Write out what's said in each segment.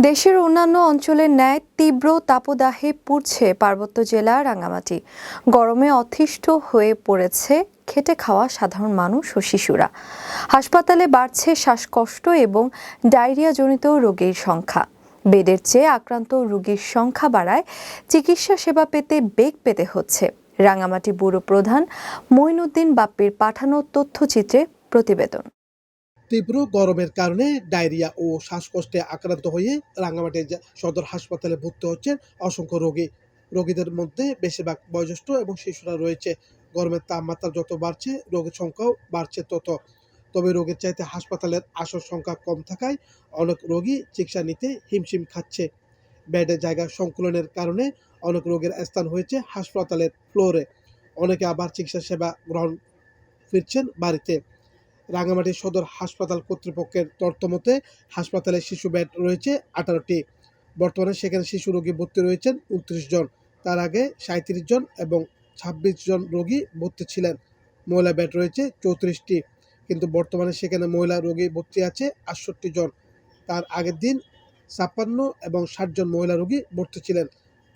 দেশের অন্যান্য অঞ্চলের ন্যায় তীব্র তাপদাহে পুড়ছে পার্বত্য জেলা রাঙ্গামাটি। গরমে অতিষ্ঠ হয়ে পড়েছে খেটে খাওয়া সাধারণ মানুষ ও শিশুরা। হাসপাতালে বাড়ছে শ্বাসকষ্ট এবং ডায়রিয়াজনিত রোগীর সংখ্যা। বেডের চেয়ে আক্রান্ত রোগীর সংখ্যা বাড়ায় চিকিৎসা সেবা পেতে বেগ পেতে হচ্ছে। রাঙ্গামাটি ব্যুরো প্রধান মঈনুদ্দিন বাপ্পির পাঠানো তথ্যচিত্রে প্রতিবেদন। তীব্র গরমের কারণে ডায়রিয়া ও শ্বাসকষ্টে আক্রান্ত হয়ে রাঙ্গামাটি সদর হাসপাতালে ভর্তি হচ্ছেন অসংখ্য রোগী। রোগীদের মধ্যে বেশিরভাগ বয়োজ্যেষ্ঠ এবং শিশুরা রয়েছে। গরমের তাপমাত্রা যত বাড়ছে রোগীর সংখ্যাও বাড়ছে তত। তবে রোগীর চাইতে হাসপাতালের আসন সংখ্যা কম থাকায় অনেক রোগী চিকিৎসা নিতে হিমশিম খাচ্ছে। বেডের জায়গা সংকুলনের কারণে অনেক রোগীর স্থান হয়েছে হাসপাতালের ফ্লোরে। অনেকে আবার চিকিৎসা সেবা গ্রহণ ফিরছেন বাড়িতে। রাঙ্গামাটি সদর হাসপাতাল কর্তৃপক্ষের তথ্যমতে হাসপাতালে শিশু বেড রয়েছে 18টি। বর্তমানে সেখানে শিশু রোগী ভর্তি রয়েছেন 29 জন। তার আগে 37 জন এবং 26 জন রোগী ভর্তি ছিলেন। মহিলা বেড রয়েছে 34টি, কিন্তু বর্তমানে সেখানে মহিলা রোগী ভর্তি আছে 68 জন। তার আগের দিন 56 এবং 60 জন মহিলা রোগী ভর্তি ছিলেন।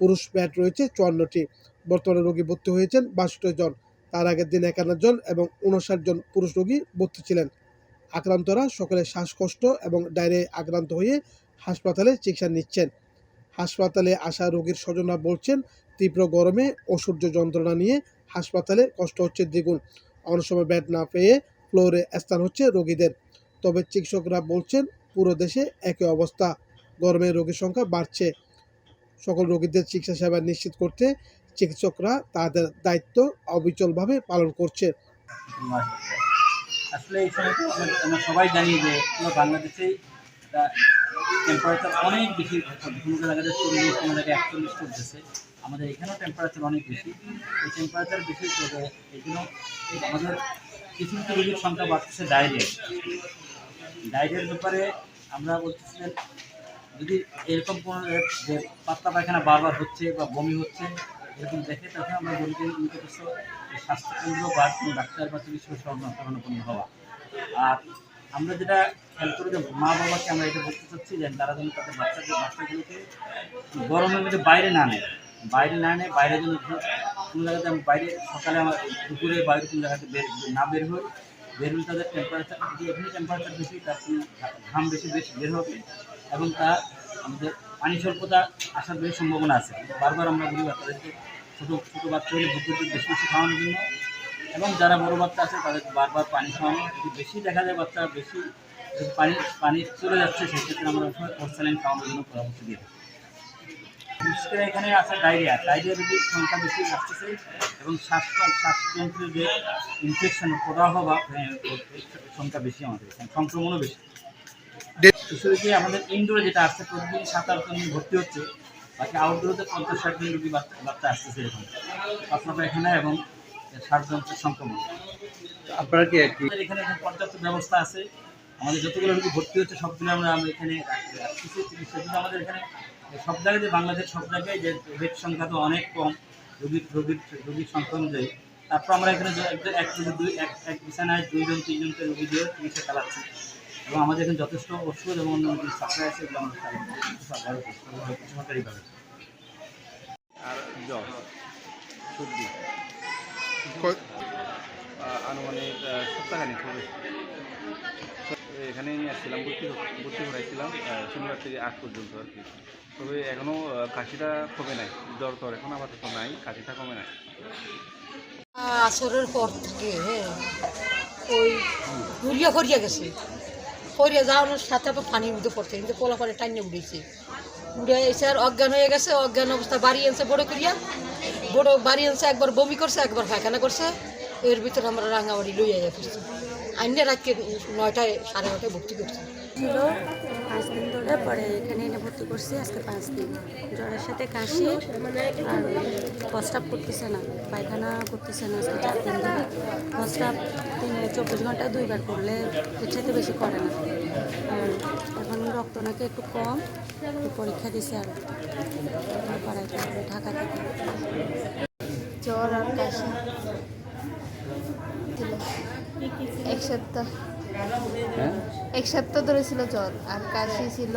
পুরুষ বেড রয়েছে 54টি। বর্তমানে রোগী ভর্তি হয়েছেন 62 জন। তার আগের দিন 51 জন এবং 59 জন পুরুষ রোগী ভর্তি ছিলেন। আক্রান্তরা সকলে শ্বাসকষ্ট এবং ডায়রিয়ায় আক্রান্ত হয়ে হাসপাতালে চিকিৎসা নিচ্ছেন। হাসপাতালে আসা রোগীর স্বজনরা বলছেন, তীব্র গরমে অসহ্য যন্ত্রণা নিয়ে হাসপাতালে কষ্ট হচ্ছে দ্বিগুণ। অনেক সময় বেড না পেয়ে ফ্লোরে স্থান হচ্ছে রোগীদের। তবে চিকিৎসকরা বলছেন, পুরো দেশে একই অবস্থা। গরমে রোগীর সংখ্যা বাড়ছে। সকল রোগীদের চিকিৎসা সেবা নিশ্চিত করতে চিকিৎসকরা তাদের দায়িত্ব অবিচলভাবে পালন করছে। আসলে এই সময় তো আমরা সবাই জানি যে পুরো বাংলাদেশেই টেম্পারেচার অনেক বেশি, কোনো জায়গায় 40, কোনো জায়গায় 41 চলতেছে। আমাদের এখানেও টেম্পারেচার অনেক বেশি। এই টেম্পারেচার বেশি চলে এই জন্য আমাদের কিছু কিছু রোগীর সংখ্যা বাড়তেছে ডায়রিয়ার ব্যাপারে আমরা বলতেছি যে যদি এরকম কোনো যে পাতলা পায়খানা বারবার হচ্ছে বা বমি হচ্ছে এরকম দেখে, তখন আমরা বলি যে নিকটস্থ স্বাস্থ্যকেন্দ্র বা কোনো ডাক্তার বা চিকিৎসক শরণাপন্ন হওয়া। আর আমরা যেটা খেয়াল করি যে মা বাবাকে আমরা এটা বলতে চাচ্ছি যে তারা যেন তাদের বাচ্চাগুলোকে গরমের মধ্যে বাইরে না নেয়, বাইরে যেন কোনো জায়গাতে আমি বাইরে সকালে আমার দুপুরে বাইরে কোনো জায়গাতে বের হই। বের হলে তাদের টেম্পারেচার, যে এখানে টেম্পারেচার বেশি তার ঘাম বেশি বের হবে এবং তার আমাদের পানি স্বল্পতা আসার বেশি সম্ভাবনা আছে। বারবার আমরা বলি বাচ্চাদেরকে ছোটো বাচ্চা হলে বুদ্ধদের বেশি খাওয়ানোর জন্য, এবং যারা বড় বাচ্চা আছে তাদের বারবার পানি খাওয়ানো। যদি বেশি দেখা যায় বাচ্চা বেশি পানি চলে যাচ্ছে, সেক্ষেত্রে আমরা অক্সালাইন খাওয়ানোর জন্য পরামর্শ দিয়ে থাকি। বিশেষ করে এখানে আছে ডায়রিয়া রোগীর সংখ্যা বেশি আসতেছে এবং শ্বাসযন্ত্রের যে ইনফেকশন প্রদাহ বা সংখ্যা বেশি, আমাদের এখানে সংক্রমণও বেশি। বিশেষ আমাদের ইনডোরে যেটা আসছে প্রতিদিন 7-8 জন ভর্তি হচ্ছে, বাকি আউটডোরে 50-60 জন রোগী বাচ্চা আসতেছে এরকম পাতলা পায়খানা এবং শ্বাসযন্ত্রের সংক্রমণ। আপনারা কি এখানে পর্যাপ্ত ব্যবস্থা আছে। আমাদের যতগুলো রোগী ভর্তি হচ্ছে সবগুলো আমরা এখানে রাখতেছি চিকিৎসা। কিন্তু আমাদের এখানে সব জায়গায়, বাংলাদেশ সব জায়গায় যে বেড সংখ্যা তো অনেক কম রোগীর সংখ্যা অনুযায়ী। তারপর আমরা এখানে এক বিছানায় 2-3 জনকে রোগী দিয়ে চিকিৎসা চালাচ্ছি এবং আমাদের এখানে যথেষ্ট ওষুধ এবং অন্য সাপ্লাই আছে, এগুলো আমরা সরকারিভাবে। আর জ্বর সর্দি আনুমানিক সপ্তাহখানিক হবে। এখানে নিয়ে আসছিলাম, ভর্তি করাইছিলাম শনিবার থেকে 8 পর্যন্ত আর কি। তবে এখনও কাশিটা কমে নাই, জ্বর তো এখন আপাতত নাই, কাশিটা কমে নাই। আসরের পর থেকে ওই ঘুরিয়া গেছে, যাওয়ানোর সাথে আবার পানির মধ্যে পড়ছে, কিন্তু পোলা পানি টাইনে উঠেছে, উঠে এসে আর অজ্ঞান হয়ে গেছে। অজ্ঞান অবস্থা বাড়ি আনছে বড় বাড়ি আনছে, একবার বমি করছে, একবার পায়খানা করছে। এর ভিতরে আমরা রাঙ্গাবাড়ি লইয়া ফিরছি, আইনে রাতকে 9টায় 9:30টায় ভর্তি করছি। ছিল 5 দিন ধরে, পরে এখানে এনে ভর্তি করছি আজকে 5 দিন। জ্বরের সাথে কাশি আর প্রস্রাব করতেছে না, পায়খানা করতেছে না আজকে 4 দিন ধরে। প্রস্রাব 24 ঘন্টায় 2বার করলে এর চাইতে বেশি করে না। আর এখন রক্ত নাকি একটু কম, পরীক্ষা দিছে আর করাইতে হবে ঢাকা থেকে। জ্বর আর কাশি এক সপ্তাহ হ্যাঁ 1 সপ্তাহ ধরে ছিল জ্বর আর কাশি ছিল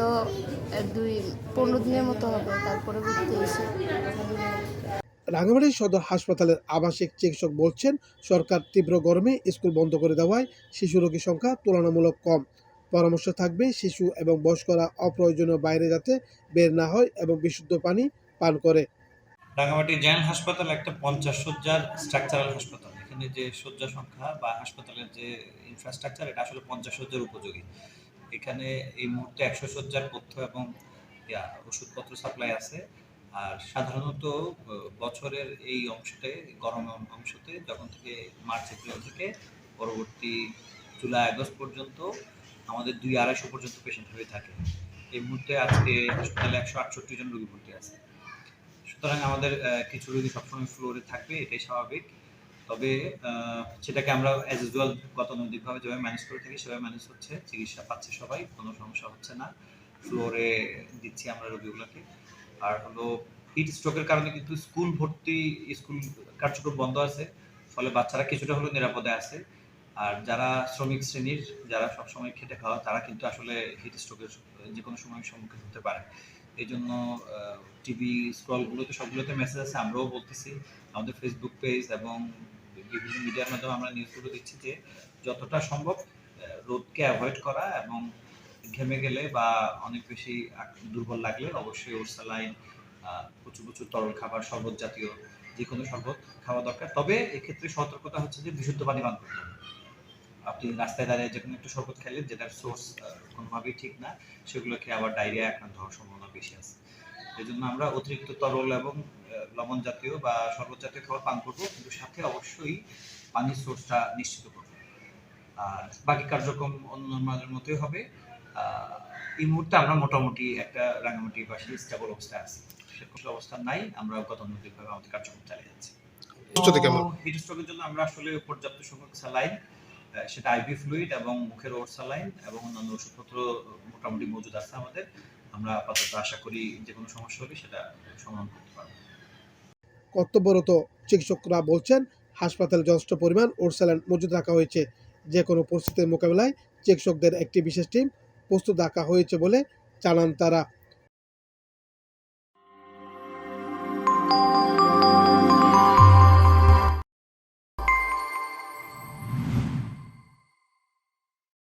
15 দিনের মতো হবে, তারপরে ভর্তি হয়েছে। রাঙামাটি সদর হাসপাতালের আবাসিক চিকিৎসক বলছেন, সরকার তীব্র গরমে স্কুল বন্ধ করে দেওয়ায় শিশু রোগীর সংখ্যা তুলনামূলক কম। পরামর্শ থাকবে শিশু এবং বয়স্করা অপ্রয়োজনীয় বাইরে যাতে বের না হয় এবং বিশুদ্ধ পানি পান করে। রাঙামাটি জেনারেল হাসপাতাল একটা 50 শয্যার স্ট্রাকচারাল হাসপাতাল। এখানে যে শয্যা সংখ্যা বা হাসপাতালের যে ইনফ্রাস্ট্রাকচার এটা আসলে 50 শয্যার উপযোগী। এখানে এই মুহূর্তে 100 শয্যার পথ্য এবং ওষুধপত্র সাপ্লাই আছে। আর সাধারণত বছরের এই অংশতে গরম অংশতে যখন থেকে মার্চ এপ্রিল থেকে পরবর্তী জুলাই আগস্ট পর্যন্ত আমাদের 200-250 পর্যন্ত পেশেন্ট হয়ে থাকে। এই মুহূর্তে আজকে হাসপাতালে 168 জন রোগী ভর্তি আছে। সুতরাং আমাদের কিছু রোগী সবসময় ফ্লোরে থাকবে, এটাই স্বাভাবিক। তবে সেটাকে আমরা অ্যাজ ইউজুয়াল গতানুগতিকভাবে যেভাবে ম্যানেজ করে থাকি সেভাবে ম্যানেজ হচ্ছে, চিকিৎসা পাচ্ছে সবাই, কোনো সমস্যা হচ্ছে না। ফ্লোরে দিচ্ছি আমরা রোগীগুলোকে। আর হলো হিট স্ট্রোকের কারণে কিন্তু স্কুল কার্যক্রম বন্ধ আছে, ফলে বাচ্চারা কিছুটা হলেও নিরাপদে আছে। আর যারা শ্রমিক শ্রেণীর, যারা সবসময় খেটে খাওয়া, তারা কিন্তু আসলে হিট স্ট্রোকের যে কোনো সময় সম্মুখীন হতে পারে। এই জন্য টিভি স্ক্রলগুলোতে সবগুলোতে মেসেজ আছে, আমরাও বলতেছি। আমাদের ফেসবুক পেজ এবং বিভিন্ন মিডিয়ার মাধ্যমে আমরা নিউজগুলো দিচ্ছি যে যতটা সম্ভব রোদকে অ্যাভয়েড করা এবং ঘেমে গেলে বা অনেক বেশি দুর্বল লাগলে অবশ্যই ওরসালাইন, প্রচুর তরল খাবার, শরবত জাতীয় যে কোনো শরবত খাওয়া দরকার। তবে এক্ষেত্রে সতর্কতা হচ্ছে যে বিশুদ্ধ পানি পান করতে হবে। আপনি রাস্তায় দাঁড়িয়ে যে কোনো একটা শরবত খেলে যেটার সোর্স কোনোভাবেই ঠিক না, সেগুলো খেয়ে আবার ডায়রিয়া আক্রান্ত হওয়ার সম্ভাবনা বেশি আছে। এই জন্য আমরা অতিরিক্ত তরল এবং লবণ জাতীয় বা শরবত জাতীয় খাবার পান করবো, কিন্তু সাথে অবশ্যই পানির সোর্সটা নিশ্চিত করবো। আর বাকি কার্যক্রম অন্যদের মতোই হবে। এই মুহূর্তে আমরা মোটামুটি একটা রাঙামাটিবাসী স্টেবল অবস্থায় আছি, সেরকম অবস্থা নাই। আমরা গতানুগতিকভাবে আমাদের কার্যক্রম চালিয়ে যাচ্ছি। হিট স্ট্রোকের জন্য আমরা আসলে পর্যাপ্ত সংখ্যক স্যালাইন, সেটা আইভি ফ্লুইড এবং মুখের ওর স্যালাইন এবং অন্যান্য ওষুধপত্র মোটামুটি মজুদ আছে আমাদের। আমরা আপাতত আশা করি যে কোনো সমস্যা হলে সেটা সমাধান করতে পারবো। কর্তব্যরত চিকিৎসকরা বলছেন, হাসপাতালে যথেষ্ট পরিমাণ ওরসালাইন মজুদ রাখা হয়েছে। যে কোনো পরিস্থিতির মোকাবেলায় চিকিৎসকদের একটি বিশেষ টিম প্রস্তুত রাখা হয়েছে বলে জানান তারা।